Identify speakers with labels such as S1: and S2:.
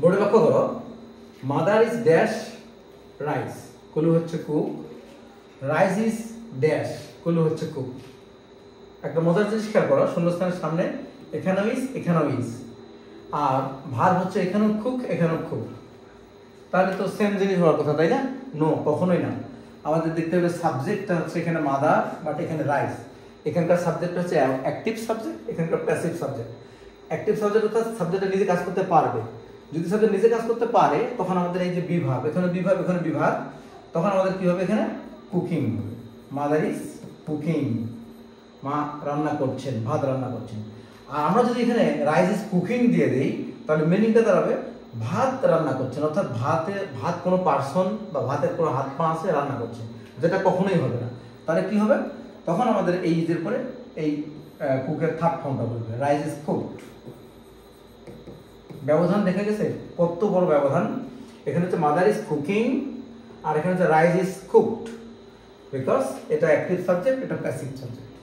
S1: বোর্ডে লক্ষ্য করো, মাদার ইজ ড্যাশ রাইস, কুলু হচ্ছে কুক, রাইস ইজ ড্যাশ, কুলু হচ্ছে কুক। একটা মজার জিনিস খেয়াল করো, শূন্যস্থানের সামনে এখানেও ইজ এখানেও ইজ, আর ভার হচ্ছে এখানেও কুক এখানেও কুক, তাহলে তো সেম জিনিস হওয়ার কথা, তাই না? নো, কখনোই না। আমাদের দেখতে হবে সাবজেক্টটা হচ্ছে এখানে মাদার, বাট এখানে রাইস। এখানকার সাবজেক্ট হচ্ছে অ্যাক্টিভ সাবজেক্ট, এখানকার প্যাসিভ সাবজেক্ট। অ্যাক্টিভ সাবজেক্ট অর্থাৎ সাবজেক্টটা নিজে কাজ করতে পারবে। যদি সাবজেক্ট নিজে কাজ করতে পারে তখন আমাদের এই যে বিভাগ, এখানে বিভাগ এখানে বিভাগ, তখন আমাদের কি হবে? এখানে কুকিং, মাদার ইজ কুকিং, মা রান্না করছেন, ভাত রান্না করছেন। আর আমরা যদি এখানে রাইস ইজ কুকিং দিয়ে দিই তাহলে মিনিংটা দাঁড়াবে ভাত রান্না করছেন, অর্থাৎ ভাত কোনো পার্সন বা ভাতের কোনো হাত পা আছে রান্না করছে, যেটা কখনোই হবে না। তাহলে কি হবে? তখন আমাদের এই ইজের পরে এই কুকের থার্ড ফর্মটা বলবে, রাইস ইজ কুকড। ব্যবধান দেখা গেছে কত বড় ব্যবধান। এখানে হচ্ছে মাদার ইজ কুকিং আর এখানে হচ্ছে রাইস ইজ কুকড, বিকজ এটা অ্যাক্টিভ সাবজেক্ট, এটা প্যাসিভ সাবজেক্ট।